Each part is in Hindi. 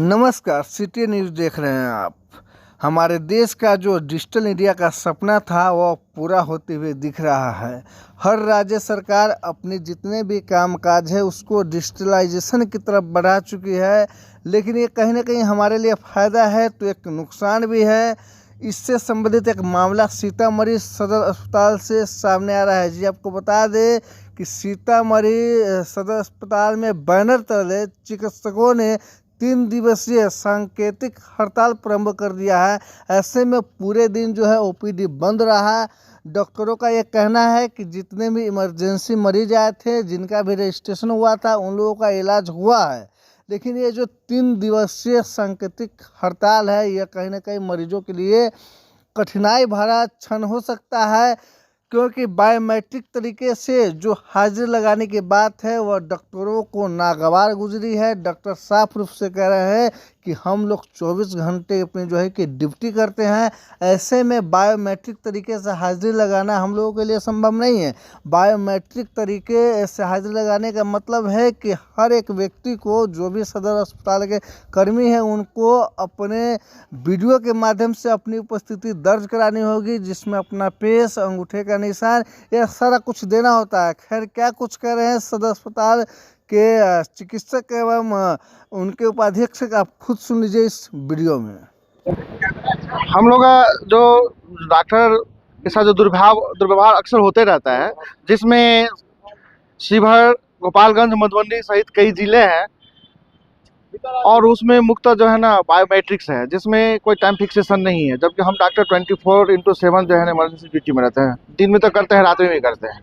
नमस्कार, सिटी न्यूज़ देख रहे हैं आप। हमारे देश का जो डिजिटल इंडिया का सपना था वो पूरा होते हुए दिख रहा है। हर राज्य सरकार अपने जितने भी कामकाज है उसको डिजिटलाइजेशन की तरफ बढ़ा चुकी है, लेकिन ये कहीं ना कहीं हमारे लिए फ़ायदा है तो एक नुकसान भी है। इससे संबंधित एक मामला सीतामढ़ी सदर अस्पताल से सामने आ रहा है। जी आपको बता दें कि सीतामढ़ी सदर अस्पताल में बैनर तले चिकित्सकों ने 3 दिवसीय सांकेतिक हड़ताल प्रारंभ कर दिया है। ऐसे में पूरे दिन जो है ओपीडी बंद रहा। डॉक्टरों का ये कहना है कि जितने भी इमरजेंसी मरीज आए थे, जिनका भी रजिस्ट्रेशन हुआ था, उन लोगों का इलाज हुआ है। लेकिन ये जो 3 दिवसीय सांकेतिक हड़ताल है, यह कहीं ना कहीं मरीजों के लिए कठिनाई भरा क्षण हो सकता है, क्योंकि बायोमेट्रिक तरीके से जो हाजिरी लगाने की बात है वह डॉक्टरों को नागवार गुजरी है। डॉक्टर साफ रूप से कह रहे हैं कि हम लोग 24 घंटे अपनी जो है कि ड्यूटी करते हैं। ऐसे में बायोमेट्रिक तरीके से हाजिरी लगाना हम लोगों के लिए संभव नहीं है। बायोमेट्रिक तरीके से हाजिरी लगाने का मतलब है कि हर एक व्यक्ति को, जो भी सदर अस्पताल के कर्मी हैं, उनको अपने वीडियो के माध्यम से अपनी उपस्थिति दर्ज करानी होगी, जिसमें अपना फेस, अंगूठे का निशान, यह सारा कुछ देना होता है। खैर, क्या कुछ कह रहे हैं सदर अस्पताल के चिकित्सक एवं उनके उपाध्यक्ष, आप खुद सुन लीजिए इस वीडियो में। हम लोग का जो डॉक्टर के साथ जो दुर्व्यवहार अक्सर होते रहता है, जिसमें शिवहर, गोपालगंज, मधुबनी सहित कई जिले हैं, और उसमें मुख्यतः जो है ना बायोमेट्रिक्स है, जिसमें कोई टाइम फिक्सेशन नहीं है। जबकि हम डॉक्टर 24/7 जो है ना इमरजेंसी ड्यूटी में रहते हैं। दिन में तो करते हैं, रात में भी करते हैं।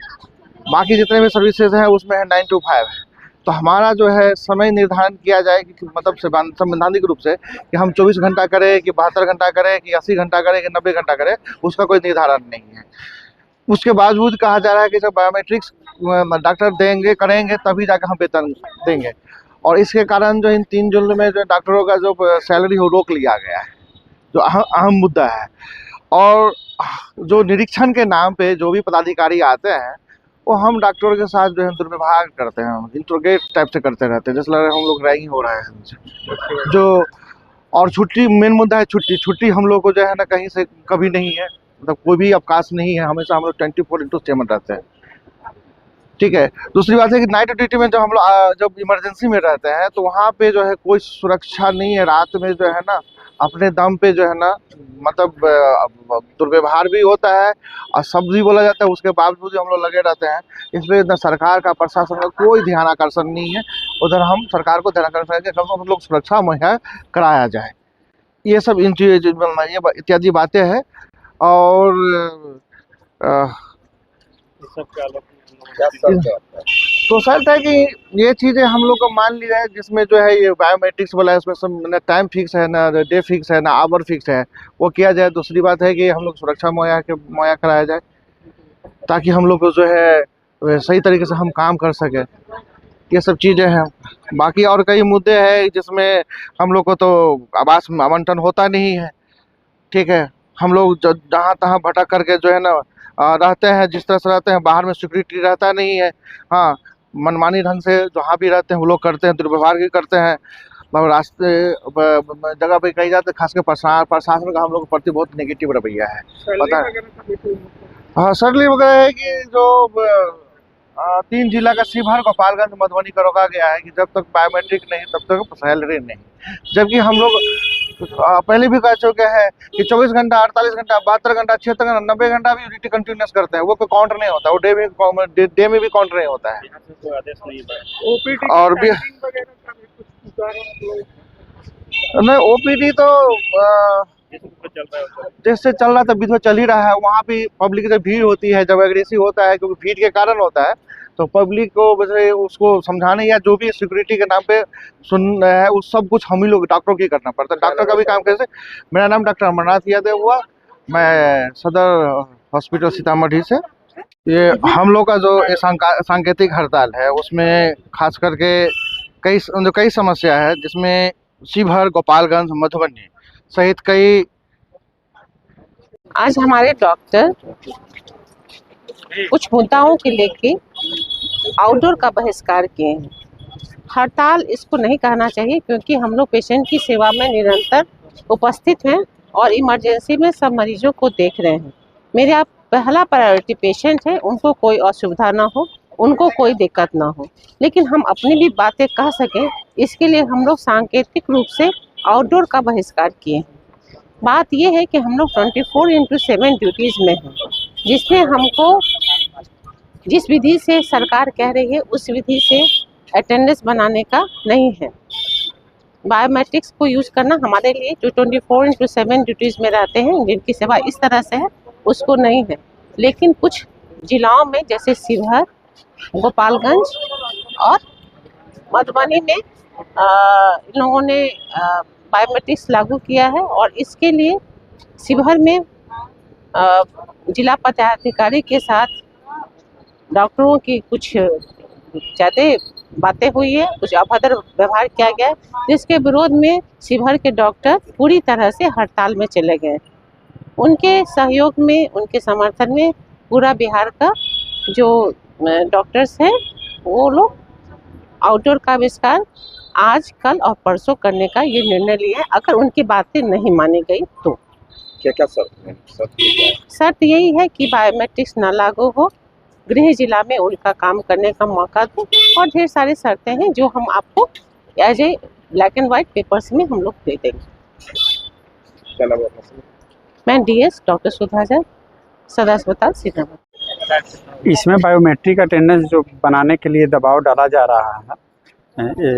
बाकी जितने भी सर्विसेज हैं उसमें है 9 to 5 है। तो हमारा जो है समय निर्धारण किया जाए कि मतलब संवैधानिक रूप से कि हम 24 घंटा करें कि 72 घंटा करें कि 80 घंटा करें कि 90 घंटा करें, उसका कोई निर्धारण नहीं है। उसके बावजूद कहा जा रहा है कि जब बायोमेट्रिक्स डॉक्टर देंगे, करेंगे, तभी जाकर हम वेतन देंगे। और इसके कारण जो इन 3 जिलों में जो डॉक्टरों का जो सैलरी हो रोक लिया गया है, जो अहम मुद्दा है। और जो निरीक्षण के नाम पे जो भी पदाधिकारी आते हैं, वो हम डॉक्टरों के साथ जो है दुर्व्यवहार करते हैं, इंट्रोगेट टाइप से करते रहते हैं, जैसे लग रहा है हम लोग रैगिंग हो रहा है हमसे। जो और छुट्टी, मेन मुद्दा है छुट्टी हम लोग को जो है ना कहीं से कभी नहीं है, मतलब कोई भी अवकाश नहीं है। हमेशा हम लोग 24/7 रहते हैं। ठीक है। दूसरी बात है कि नाइट ड्यूटी में जब हम लोग जब इमरजेंसी में रहते हैं तो वहाँ पे जो है कोई सुरक्षा नहीं है। रात में जो है ना अपने दम पे जो है ना मतलब दुर्व्यवहार भी होता है और शब्द भी बोला जाता है, उसके बावजूद हम लोग लगे रहते हैं। इसमें न सरकार का, प्रशासन का कोई ध्यान आकर्षण नहीं है। उधर हम सरकार को ध्यान आकर्षण करके कम से कम लोग सुरक्षा मुहैया कराया जाए। ये सब इत्यादि बातें हैं। और तो सर है कि ये चीज़ें हम लोग को मान लिया है, जिसमें जो है ये बायोमेट्रिक्स वाला है, उसमें सब ना टाइम फिक्स है, ना डे फिक्स है, ना आवर फिक्स है, वो किया जाए। दूसरी बात है कि हम लोग सुरक्षा मुहैया कराया जाए, ताकि हम लोग को जो है सही तरीके से हम काम कर सकें। ये सब चीज़ें हैं। बाकी और कई मुद्दे हैं जिसमें हम लोग को तो आवास आवंटन होता नहीं है। ठीक है। हम लोग जहाँ तहाँ भटक करके जो है ना रहते हैं, जिस तरह से रहते हैं। बाहर में सिक्योरिटी रहता नहीं है। हाँ, मनमानी ढंग से जहाँ भी रहते हैं वो लोग करते हैं, दुर्व्यवहार भी करते हैं। मतलब रास्ते जगह पे कहीं जाते, खासकर प्रशासन का हम लोग के प्रति बहुत नेगेटिव रवैया है। पता है, हाँ, सरली वगैरह है कि जो 3 जिला का शिवहर, गोपालगंज, मधुबनी का रोका गया है कि जब तक बायोमेट्रिक नहीं तब तक सैलरी नहीं। जबकि हम लोग पहले भी कह चुके हैं कि 24 घंटा, 48 घंटा, 72 घंटा, 76 घंटा, 90 घंटा भी ड्यूटी कंटिन्यूस करते हैं। वो कोई काउंटर नहीं होता, वो डे में भी काउंटर नहीं होता है। और भी नहीं, ओपीडी तो जैसे चल रहा था अभी तो चल ही रहा है। वहाँ भी पब्लिक जब भीड़ होती है, जब एग्रेसिव होता है, क्योंकि भीड़ के कारण होता है, तो पब्लिक को वैसे उसको समझाने या जो भी सिक्योरिटी के नाम पे सुन है, वो सब कुछ हम ही लोग डॉक्टरों की करना पड़ता है। डॉक्टर का भी काम कैसे। मेरा नाम डॉक्टर अमरनाथ यादव हुआ, मैं सदर हॉस्पिटल सीतामढ़ी से। ये हम लोग का जो सांकेतिक हड़ताल है, उसमें खास करके कई समस्या है, जिसमें शिवहर, गोपालगंज, मधुबनी सहित कई। आज हमारे डॉक्टर कुछ मुद्दाओं के लेके आउटडोर का बहिष्कार किए हैं। हड़ताल इसको नहीं कहना चाहिए, क्योंकि हम लोग पेशेंट की सेवा में निरंतर उपस्थित हैं और इमरजेंसी में सब मरीजों को देख रहे हैं। मेरा पहला प्रायोरिटी पेशेंट है, उनको कोई असुविधा ना हो, उनको कोई दिक्कत ना हो। लेकिन हम अपनी भी बातें कह सकें, इसके लिए हम लोग सांकेतिक रूप से आउटडोर का बहिष्कार किए हैं। बात यह है कि हम लोग 24/7 ड्यूटीज़ में हैं, जिसमें हमको जिस विधि से सरकार कह रही है उस विधि से अटेंडेंस बनाने का नहीं है। बायोमेट्रिक्स को यूज़ करना हमारे लिए जो 24/7 ड्यूटीज़ में रहते हैं, जिनकी सेवा इस तरह से है, उसको नहीं है। लेकिन कुछ जिलाओं में जैसे शिवहर, गोपालगंज और मधुबनी में इन लोगों ने बायोमेट्रिक्स लागू किया है और इसके लिए शिवहर में जिला पदाधिकारी के साथ डॉक्टरों की कुछ ज़्यादा बातें हुई है, कुछ अभद्र व्यवहार किया गया है, जिसके विरोध में शिवहर के डॉक्टर पूरी तरह से हड़ताल में चले गए। उनके सहयोग में, उनके समर्थन में पूरा बिहार का जो डॉक्टर्स हैं वो लोग आउटडोर का बहिष्कार आज, कल और परसों करने का ये निर्णय लिया है, अगर उनकी बातें नहीं मानी गई तो। क्या क्या शर्त है? शर्त यही है कि बायोमेट्रिक्स ना लागू हो, गृह जिला में उनका काम करने का मौका दो, और ढेर सारी शर्तें हैं जो हम आपको as a black and white papers में हम लोग दे देंगे। क्या नाम है आपका? मैं DS डॉक्टर सुधा झा, सदर अस्पताल सीतामढ़ी। इसमें बायोमेट्रिक अटेंडेंस जो बनाने के लिए दबाव डाला जा रहा है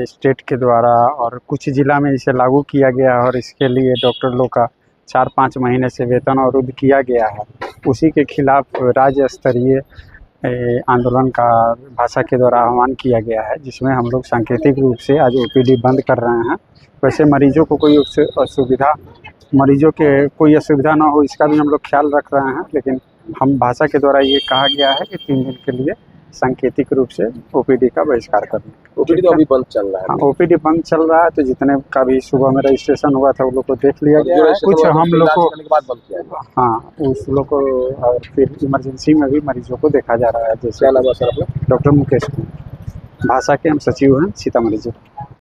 स्टेट के द्वारा, और कुछ ज़िला में इसे लागू किया गया है और इसके लिए डॉक्टर लोग का 4-5 महीने से वेतन अवरुद्ध किया गया है। उसी के खिलाफ राज्य स्तरीय आंदोलन का भाषा के द्वारा आह्वान किया गया है, जिसमें हम लोग सांकेतिक रूप से आज OPD बंद कर रहे हैं। वैसे मरीजों को कोई कोई असुविधा ना हो, इसका भी हम लोग ख्याल रख रहे हैं, लेकिन हम भाषा के द्वारा ये कहा गया है कि 3 दिन के लिए सांकेतिक रूप से OPD का बहिष्कार करना। OPD तो अभी बंद चल रहा है। हाँ, OPD बंद चल रहा है, तो जितने का भी सुबह में रजिस्ट्रेशन हुआ था वो लोग को देख लिया गया है। कुछ हम लोग को बंद किया। हाँ, उस लोग को, और फिर इमरजेंसी में भी मरीजों को देखा जा रहा है। जैसे क्या नाम है सर अपना? डॉक्टर मुकेश कुमार, भाषा के हम सचिव हैं सीतामढ़ी जिले।